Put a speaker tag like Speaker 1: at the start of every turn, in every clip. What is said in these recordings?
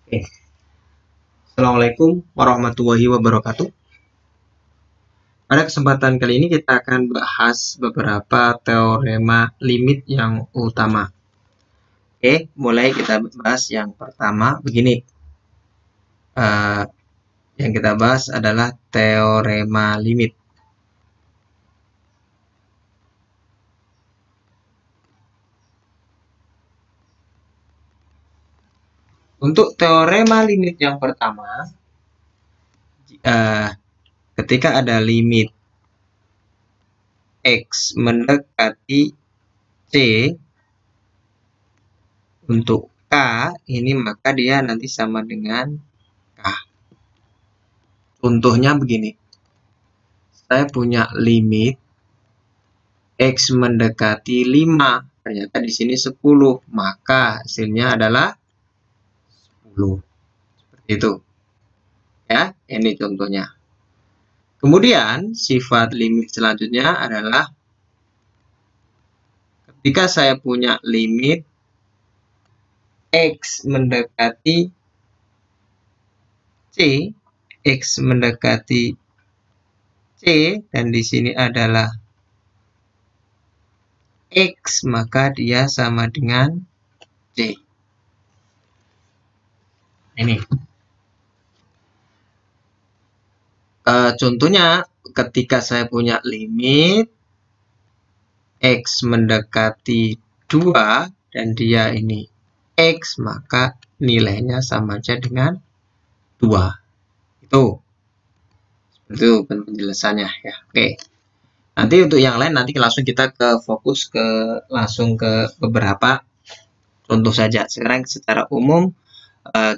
Speaker 1: Oke. Assalamualaikum warahmatullahi wabarakatuh. Pada kesempatan kali ini kita akan bahas beberapa teorema limit yang utama. Oke, mulai kita bahas yang pertama begini. Yang kita bahas adalah teorema limit. Untuk teorema limit yang pertama, ketika ada limit X mendekati C untuk K, ini maka dia nanti sama dengan K. Contohnya begini. Saya punya limit X mendekati 5. Ternyata di sini 10. Maka hasilnya adalah 10. Seperti itu. Ya, ini contohnya. Kemudian sifat limit selanjutnya adalah ketika saya punya limit X mendekati C, X mendekati C, dan di sini adalah X, maka dia sama dengan C. Ini. Contohnya, ketika saya punya limit X mendekati 2, dan dia ini X, maka nilainya sama aja dengan 2. Itu penjelasannya ya. Oke. Nanti untuk yang lain nanti langsung kita fokus langsung ke beberapa contoh saja. Sekarang secara umum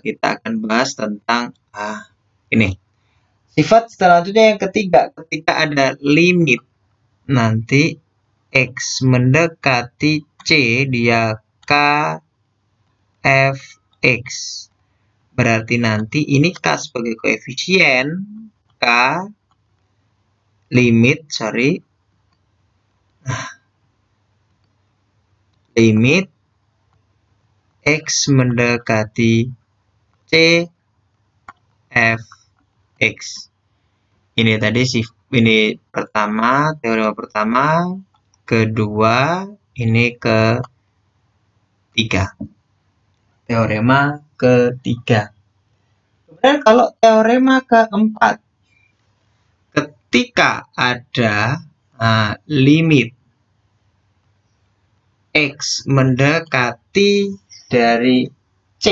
Speaker 1: kita akan bahas tentang ini. Sifat selanjutnya yang ketiga, ketika ada limit nanti X mendekati C, dia K F X. Berarti nanti ini K sebagai koefisien, K limit X mendekati C F X. Ini tadi ini pertama, teorema pertama, kedua, ini ketiga. Teorema ketiga. Kemudian kalau teorema keempat, ketika ada limit X mendekati dari C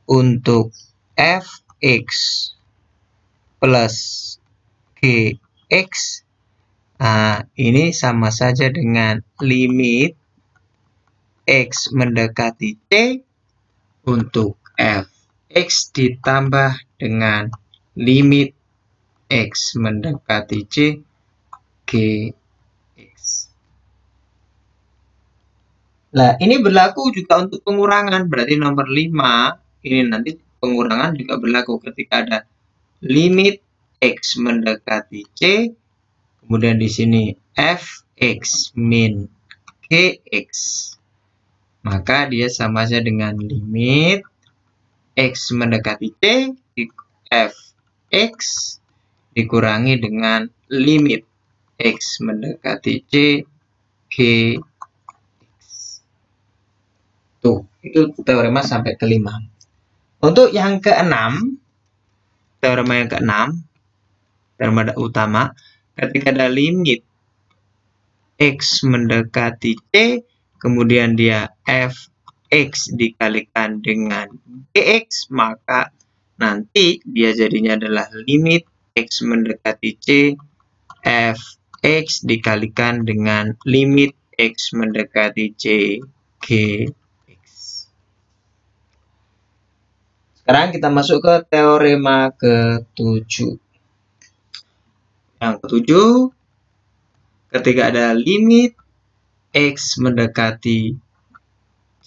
Speaker 1: untuk Fx plus Gx, ini sama saja dengan limit X mendekati C untuk Fx ditambah dengan limit X mendekati C Gx. Nah, ini berlaku juga untuk pengurangan. Berarti nomor 5 ini nanti pengurangan juga berlaku ketika ada limit X mendekati C, kemudian di sini Fx min Gx, maka dia sama saja dengan limit X mendekati C di Fx dikurangi dengan limit X mendekati C Gx. Tuh, itu teorema sampai kelima. Untuk yang keenam, teorema yang keenam, teorema utama, ketika ada limit X mendekati C, kemudian dia Fx dikalikan dengan Gx, maka nanti dia jadinya adalah limit X mendekati C, Fx dikalikan dengan limit X mendekati C, Gx. Sekarang kita masuk ke teorema ke-7. Yang ke-7, ketika ada limit X mendekati C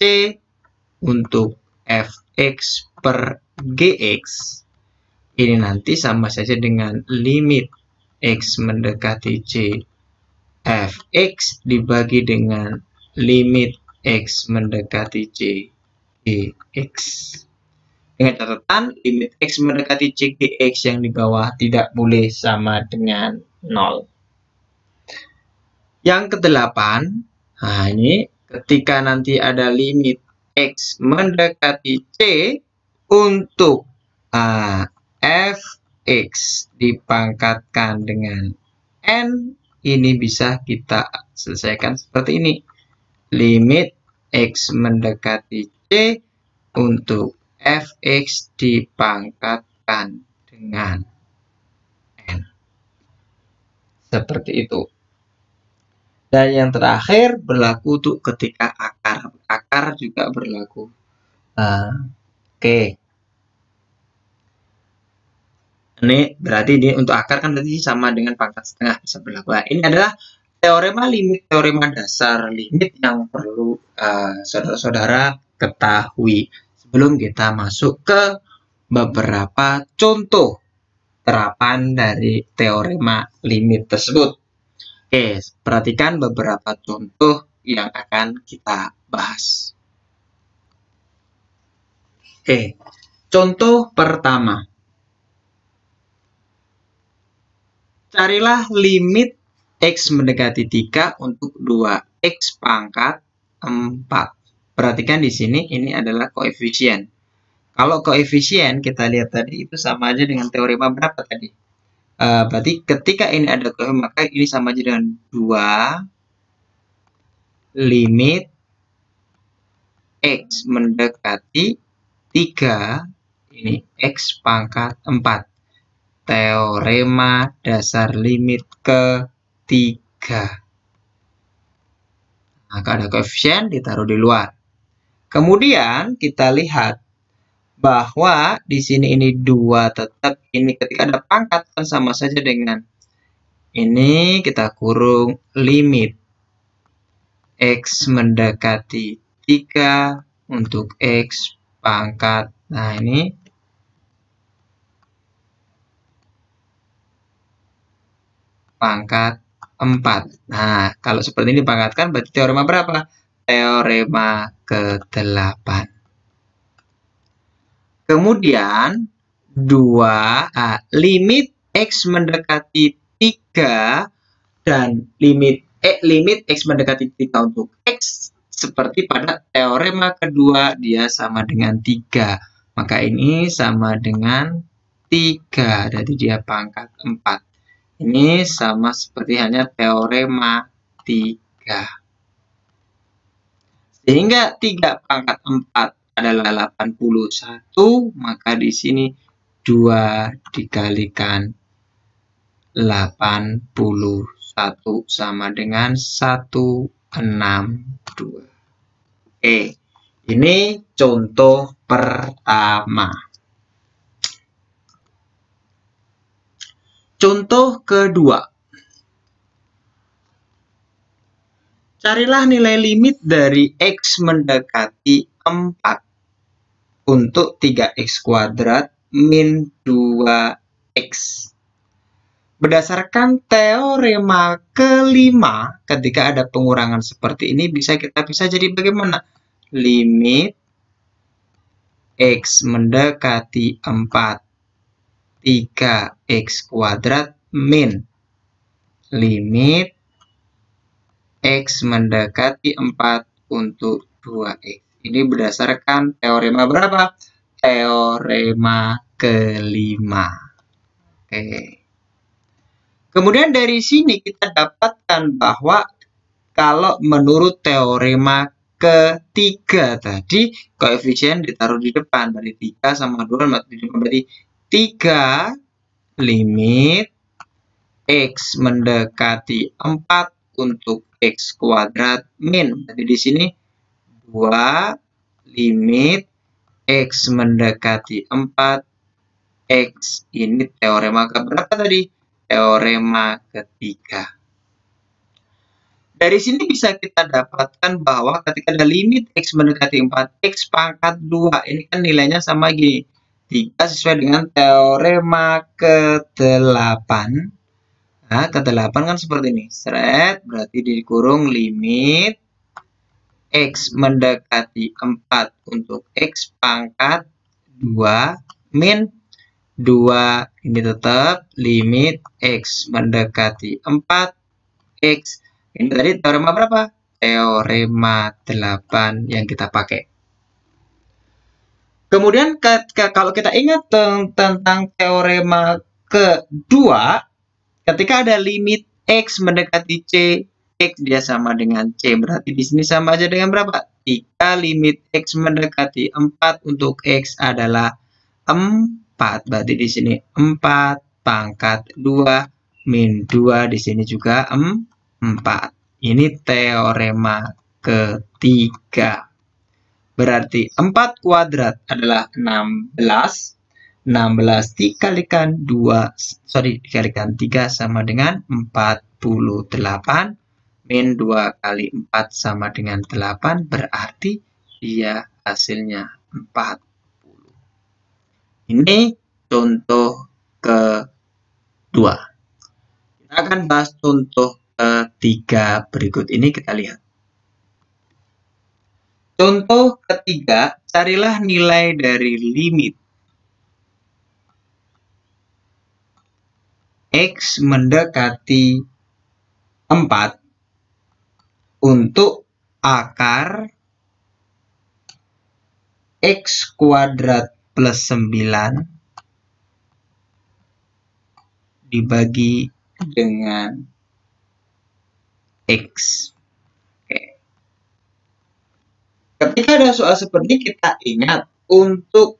Speaker 1: untuk Fx per Gx, ini nanti sama saja dengan limit X mendekati C Fx dibagi dengan limit X mendekati C dx. Dengan catatan limit x mendekati cek dx yang di bawah tidak boleh sama dengan 0. Yang ke-8, nah ini ketika nanti ada limit x mendekati c untuk fx dipangkatkan dengan n, ini bisa kita selesaikan seperti ini. Limit x mendekati c untuk fx dipangkatkan dengan n. Seperti itu. Dan yang terakhir berlaku untuk ketika akar. Akar juga berlaku. Oke. Ini berarti ini untuk akar kan berarti sama dengan pangkat setengah bisa berlaku. Nah, ini adalah teorema limit, teorema dasar limit yang perlu saudara-saudara ketahui sebelum kita masuk ke beberapa contoh terapan dari teorema limit tersebut. Oke, perhatikan beberapa contoh yang akan kita bahas. Oke, contoh pertama. Carilah limit x mendekati 3 untuk 2x pangkat 4. Perhatikan di sini ini adalah koefisien. Kalau koefisien kita lihat tadi itu sama aja dengan teorema berapa tadi? Berarti ketika ini ada koefisien maka ini sama aja dengan 2 limit x mendekati 3 ini x pangkat 4. Teorema dasar limit ketiga. Maka ada koefisien ditaruh di luar. Kemudian kita lihat bahwa di sini ini 2 tetap ini ketika ada pangkat kan sama saja dengan ini kita kurung limit x mendekati 3 untuk x pangkat. Nah, ini pangkat 4. Nah, kalau seperti ini dipangkatkan berarti teorema berapa? Teorema ke-8. Kemudian 2 limit x mendekati 3 dan limit x mendekati 3 untuk x seperti pada teorema kedua dia sama dengan 3. Maka ini sama dengan 3, jadi dia pangkat 4. Ini sama seperti hanya teorema 3. Sehingga 3 pangkat 4 adalah 81, maka di sini 2 dikalikan 81 sama dengan 162. Oke, ini contoh pertama. Contoh kedua. Carilah nilai limit dari x mendekati 4 untuk 3x kuadrat min 2x. Berdasarkan teorema kelima, ketika ada pengurangan seperti ini, kita bisa jadi bagaimana? Limit x mendekati 4, 3x kuadrat min limit x mendekati 4 untuk 2x. Ini berdasarkan teorema berapa? Teorema kelima. Oke. Kemudian dari sini kita dapatkan bahwa kalau menurut teorema ketiga tadi, koefisien ditaruh di depan. Berarti 3 sama 2 berarti 3 limit x mendekati 4 untuk x kuadrat min. Jadi di sini 2 limit x mendekati 4 x. Ini teorema keberapa tadi? Teorema ketiga. Dari sini bisa kita dapatkan bahwa ketika ada limit x mendekati 4 x pangkat 2, ini kan nilainya sama gini. 3 sesuai dengan teorema ke-8. Nah, ke-8 kan seperti ini. Seret, berarti dikurung limit X mendekati 4 untuk X pangkat 2 min 2 ini tetap limit X mendekati 4 X. Ini tadi teorema berapa? Teorema 8 yang kita pakai. Kemudian kalau kita ingat tentang teorema kedua, ketika ada limit X mendekati C, X dia sama dengan C. Berarti di sini sama aja dengan berapa? 3 limit X mendekati 4 untuk X adalah 4. Berarti di sini 4 pangkat 2 min 2 di sini juga 4. Ini teorema ketiga. Berarti 4 kuadrat adalah 16. 16 dikalikan 3 sama dengan 48. Min 2 kali 4 sama dengan 8. Berarti dia hasilnya 40. Ini contoh kedua. Kita akan bahas contoh ketiga berikut ini, kita lihat. Contoh ketiga, carilah nilai dari limit X mendekati 4 untuk akar X kuadrat plus 9 dibagi dengan X. Ketika ada soal seperti ini, kita ingat untuk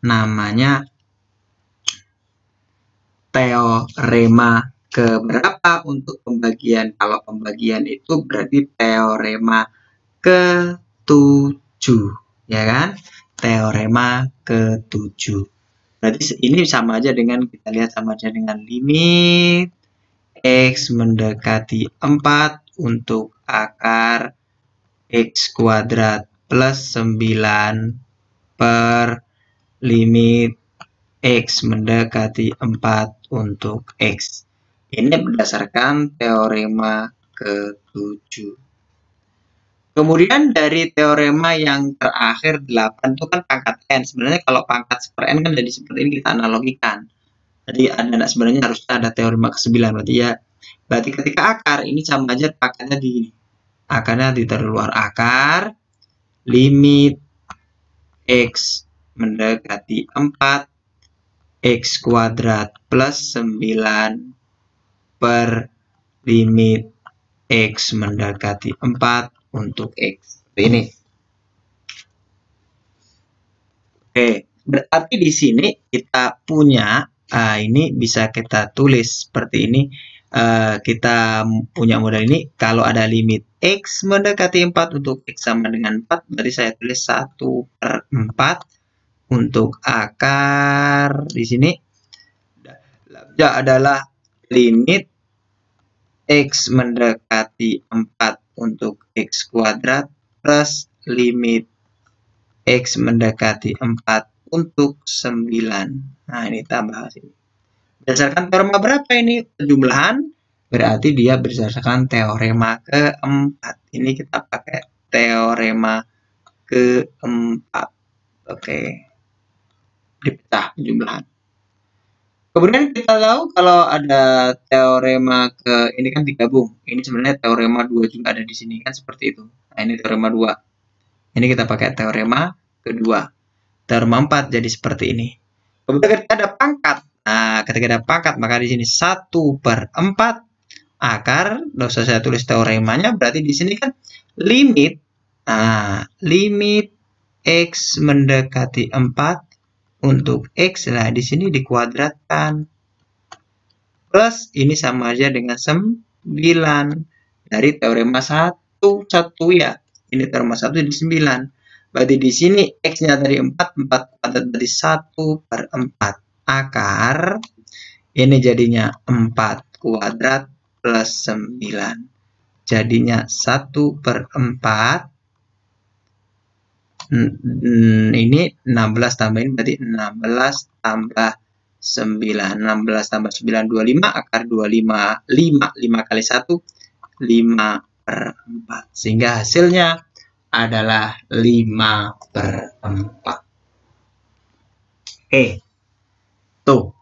Speaker 1: namanya teorema keberapa untuk pembagian. Kalau pembagian itu berarti teorema ke-7, ya kan? Teorema ke-7. Berarti ini sama aja dengan, kita lihat sama aja dengan limit X mendekati 4 untuk akar X kuadrat plus 9 per limit X mendekati 4 untuk X. Ini berdasarkan teorema ke-7. Kemudian dari teorema yang terakhir 8 itu kan pangkat N. Sebenarnya kalau pangkat per N kan jadi seperti ini, kita analogikan. Jadi ada sebenarnya harus ada teorema ke-9. Berarti ketika akar ini sama aja pangkatnya di ini. Akarnya ditaruh luar akar limit X mendekati 4 X kuadrat plus 9 per limit X mendekati 4 untuk X. Ini. Oke, berarti di sini kita punya, ini bisa kita tulis seperti ini. Kita punya model ini, kalau ada limit X mendekati 4 untuk X sama dengan 4, berarti saya tulis 1/4 untuk akar di sini adalah limit X mendekati 4 untuk X kuadrat plus limit X mendekati 4 untuk 9. Nah, ini tambah sini. Berdasarkan teorema berapa ini? Penjumlahan, berarti dia berdasarkan teorema keempat. Ini kita pakai teorema keempat. Oke. Dipecah penjumlahan. Kemudian kita tahu kalau ada teorema ini kan digabung. Ini sebenarnya teorema 2 juga ada di sini kan, seperti itu. Nah, ini teorema 2. Ini kita pakai teorema kedua. Teorema 4 jadi seperti ini. Kemudian ketika ada pangkat. Nah, ketika ada pangkat, maka di sini 1/4 akar, nggak usah saya tulis teoremanya, berarti di sini kan limit, limit X mendekati 4 untuk X, nah di sini dikuadratkan. Plus, ini sama aja dengan 9. Dari teorema 1 ya. Ini teorema 1 jadi 9. Berarti di sini X-nya dari 4 kuadrat berarti 1/4. Akar ini jadinya 4 kuadrat plus 9, jadinya 1/4. Ini 16 tambahin berarti 16 tambah 9. 16 tambah 9 25, akar 25. 5 kali 1 5 5/4. Sehingga hasilnya adalah 5/4. Oke. Tuh,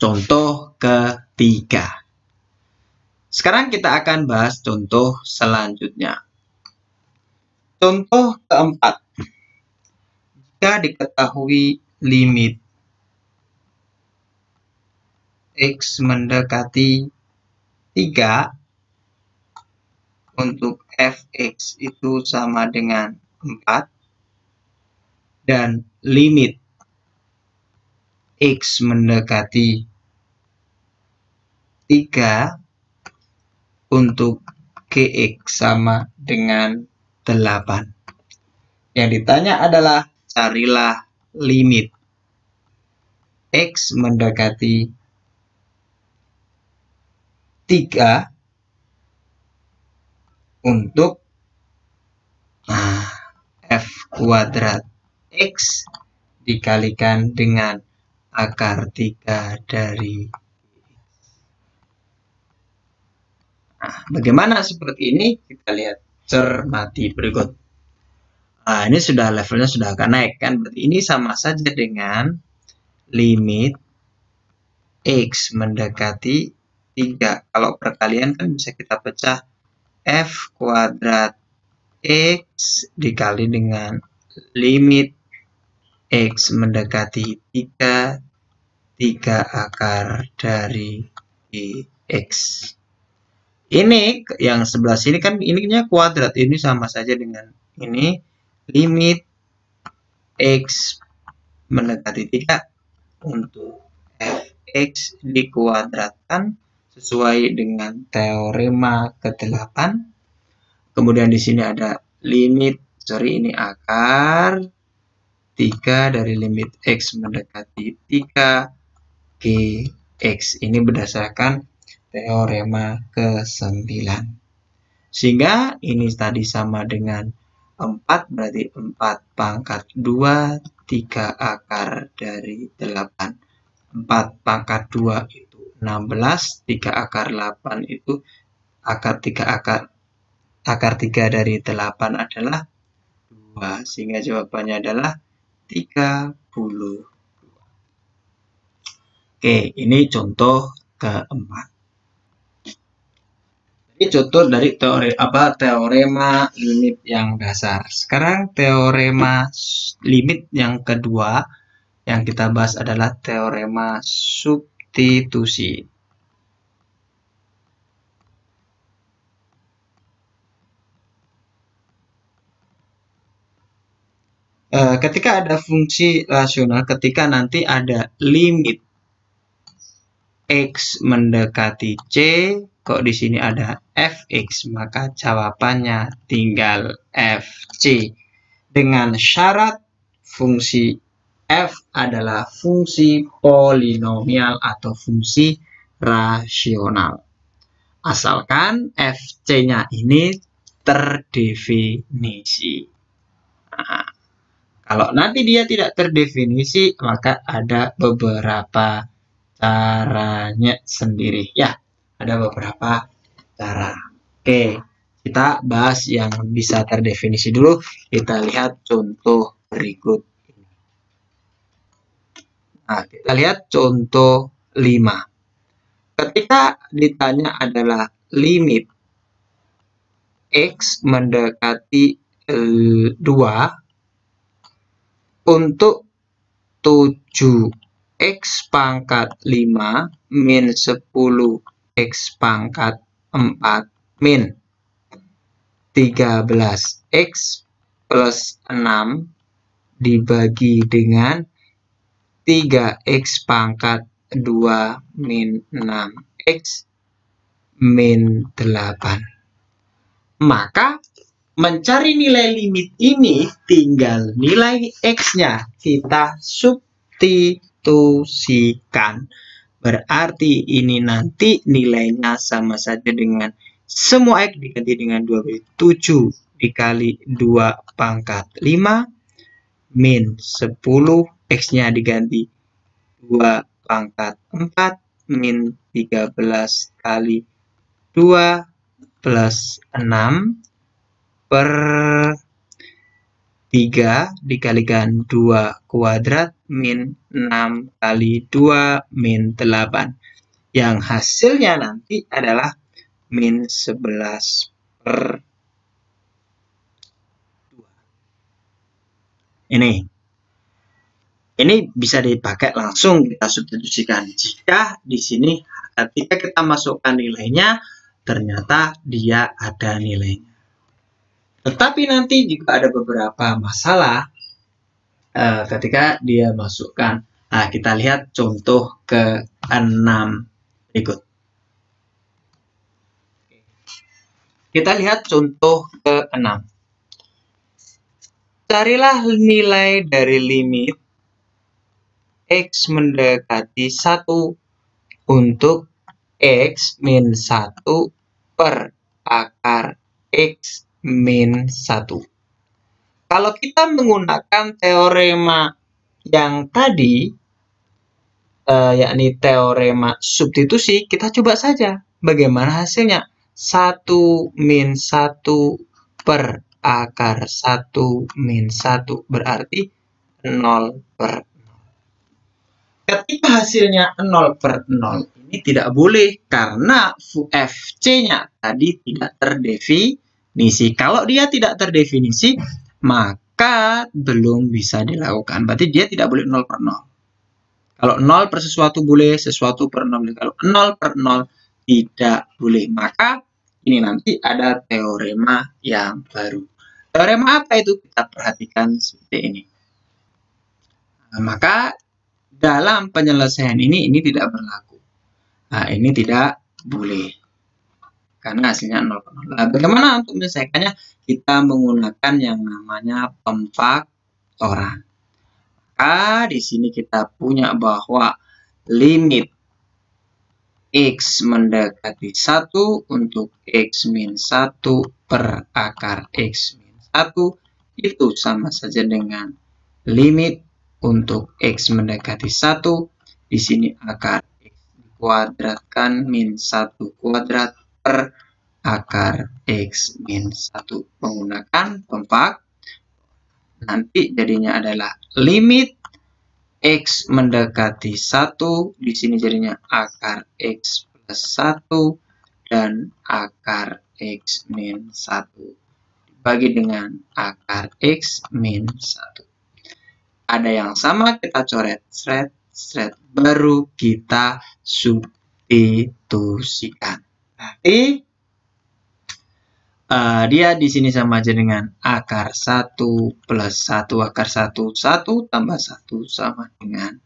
Speaker 1: contoh ketiga. Sekarang kita akan bahas contoh selanjutnya. Contoh keempat. Jika diketahui limit X mendekati 3 untuk fx itu sama dengan 4 dan limit X mendekati 3 untuk Gx sama dengan 8. Yang ditanya adalah carilah limit X mendekati 3 untuk f kuadrat X dikalikan dengan akar 3 dari bagaimana seperti ini? Kita lihat, cermati berikut. Ini sudah levelnya sudah agak naik kan, berarti ini sama saja dengan limit X mendekati 3. Kalau perkalian kan bisa kita pecah f kuadrat X dikali dengan limit X mendekati 3 akar dari X. Ini yang sebelah sini kan ininya kuadrat, ini sama saja dengan ini limit X mendekati 3 untuk fx dikuadratkan sesuai dengan teorema ke-8. Kemudian di sini ada limit, ini akar 3 dari limit X mendekati 3 Gx. Ini berdasarkan teorema ke-9. Sehingga ini tadi sama dengan 4, berarti 4 pangkat 2, 3 akar dari 8. 4 pangkat 2 itu 16, 3 akar 8 itu akar 3 dari 8 adalah 2. Sehingga jawabannya adalah 32. Oke, ini contoh keempat. Ini contoh dari teorema limit yang dasar. Sekarang teorema limit yang kedua yang kita bahas adalah teorema substitusi. Ketika ada fungsi rasional, ketika nanti ada limit X mendekati C, kok di sini ada fx, maka jawabannya tinggal fc. Dengan syarat fungsi f adalah fungsi polinomial atau fungsi rasional. Asalkan fc-nya ini terdefinisi. Nah, kalau nanti dia tidak terdefinisi, maka ada beberapa caranya sendiri ya, ada beberapa cara. Oke, kita bahas yang bisa terdefinisi dulu. Kita lihat contoh berikut ini. Nah, kita lihat contoh 5. Ketika ditanya adalah limit X mendekati 2 untuk 7 X pangkat 5 min 10 X pangkat 4 min 13 X plus 6 dibagi dengan 3 X pangkat 2 min 6 X min 8. Maka mencari nilai limit ini tinggal nilai X-nya kita substitusikan. Berarti ini nanti nilainya sama saja dengan semua X diganti dengan 2 7 dikali 2 pangkat 5 min 10 X-nya diganti 2 pangkat 4 min 13 kali 2 plus 6 per 3 dikalikan 2 kuadrat min 6 kali 2 min 8. Yang hasilnya nanti adalah min 11 per 2. Ini bisa dipakai langsung kita substitusikan. Jika di sini ketika kita masukkan nilainya, ternyata dia ada nilainya. Tetapi nanti juga ada beberapa masalah ketika dia masukkan. Nah, kita lihat contoh ke-6 berikut. Kita lihat contoh ke-6. Carilah nilai dari limit X mendekati 1 untuk X min 1 per akar X min 1. Kalau kita menggunakan teorema yang tadi, yakni teorema substitusi, kita coba saja bagaimana hasilnya. 1 min 1 per akar 1 min 1 berarti 0 per 0. Ketika hasilnya 0 per 0, ini tidak boleh karena FC-nya tadi tidak terdefinisi. Kalau dia tidak terdefinisi, maka belum bisa dilakukan. Berarti dia tidak boleh 0 per 0. Kalau 0 per sesuatu boleh, sesuatu per 0 boleh. Kalau 0 per 0 tidak boleh. Maka ini nanti ada teorema yang baru. Teorema apa itu? Kita perhatikan seperti ini. Nah, maka dalam penyelesaian ini tidak berlaku. Nah, ini tidak boleh. Karena hasilnya 0 per 0. Nah, bagaimana untuk menyelesaikannya? Kita menggunakan yang namanya pemfaktoran. Maka di sini kita punya bahwa limit X mendekati 1 untuk X min 1 per akar X min 1 itu sama saja dengan limit untuk X mendekati 1. Di sini akar X dikuadratkan min 1 kuadrat per akar X min 1 menggunakan pemfaktoran. Nanti jadinya adalah limit X mendekati 1, di sini jadinya akar X plus 1 dan akar X min 1 dibagi dengan akar X min 1. Ada yang sama, kita coret, baru kita substitusikan. Berarti dia di sini sama aja dengan akar 1 plus 1. Akar 1, 1 tambah 1 sama dengan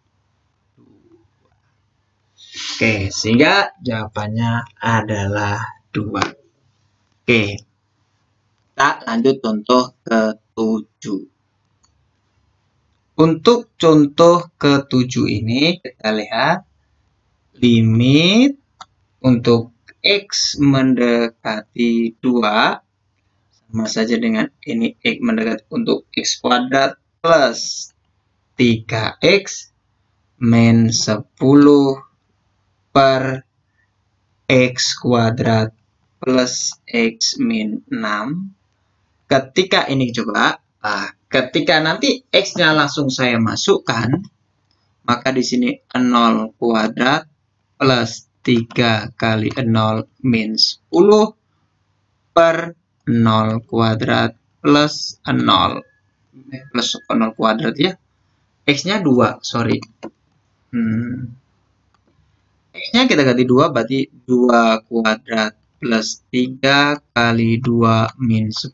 Speaker 1: 2. Oke, sehingga jawabannya adalah 2. Oke, kita lanjut contoh ke-7. Untuk contoh ke-7 ini, kita lihat limit untuk X mendekati 2 sama saja dengan ini X mendekati untuk X kuadrat plus 3X min 10 per X kuadrat plus X min 6. Ketika ini coba, ketika nanti X-nya langsung saya masukkan, maka di sini 0 kuadrat plus 3 kali 0 min 10 per 0 kuadrat plus 0 kuadrat ya. X-nya 2, sorry. X-nya kita ganti 2, berarti 2 kuadrat plus 3 kali 2 min 10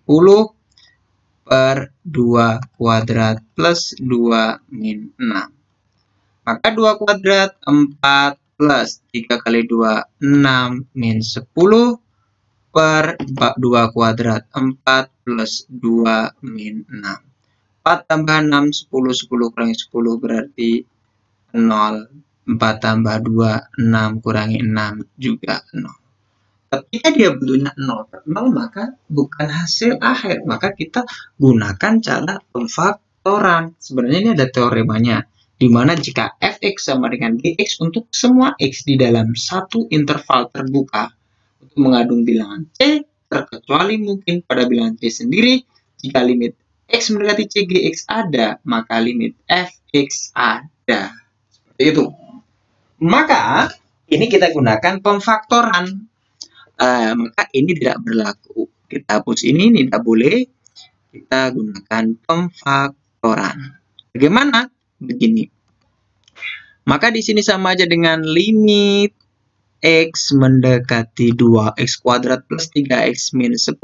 Speaker 1: per 2 kuadrat plus 2 min 6. Maka 2 kuadrat 4 plus 3 kali 2, 6 min 10 per 2 kuadrat 4 plus 2 min 6. 4 tambah 6, 10, 10 kurangi 10 berarti 0. 4 tambah 2, 6 kurangi 6 juga 0. Ketika dia bentuknya 0 per 0, maka bukan hasil akhir. Maka kita gunakan cara pemfaktoran. Sebenarnya ini ada teoremanya. Di mana jika fx sama dengan gx untuk semua x di dalam satu interval terbuka untuk mengandung bilangan c, terkecuali mungkin pada bilangan C sendiri. Jika limit X mendekati C GX ada, maka limit Fx ada. Seperti itu. Maka ini kita gunakan pemfaktoran. Maka ini tidak berlaku. Kita hapus ini tidak boleh. Kita gunakan pemfaktoran. Bagaimana? Begini. Maka di sini sama aja dengan limit X mendekati 2X kuadrat plus 3X minus 10.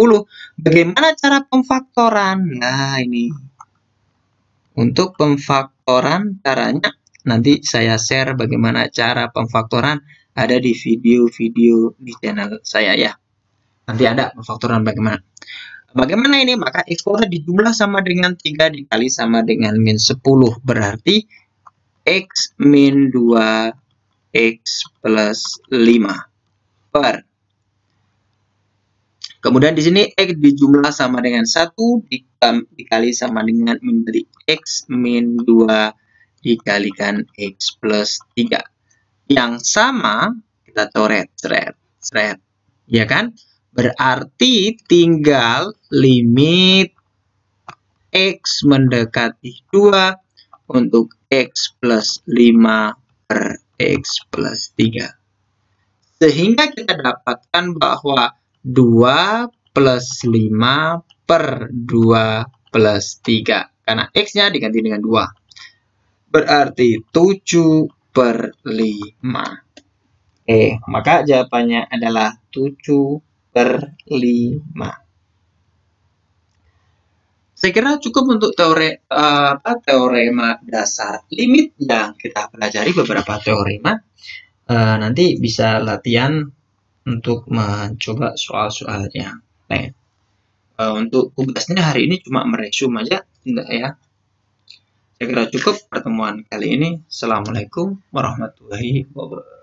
Speaker 1: Bagaimana cara pemfaktoran? Nah, ini. Untuk pemfaktoran caranya, nanti saya share bagaimana cara pemfaktoran. Ada di video-video di channel saya ya. Nanti ada pemfaktoran bagaimana. Bagaimana ini? Maka X kuadrat dijumlah sama dengan 3 dikali sama dengan min 10. Berarti X min 2 X plus 5 per. Kemudian di sini X dijumlah sama dengan 1 dikali sama dengan min dari X min 2 dikalikan X plus 3. Yang sama kita coret, seret. Ya kan? Berarti tinggal limit X mendekati 2 untuk X plus 5 per X plus 3. Sehingga kita dapatkan bahwa 2 plus 5 per 2 plus 3. Karena X-nya diganti dengan 2. Berarti 7 per 5. Maka jawabannya adalah 7 per 5. Saya kira cukup untuk teorema dasar limit yang kita pelajari beberapa teorema. Nanti bisa latihan untuk mencoba soal-soal yang lain. Untuk tugasnya hari ini cuma meresum aja, enggak ya. Saya kira cukup pertemuan kali ini. Assalamualaikum warahmatullahi wabarakatuh.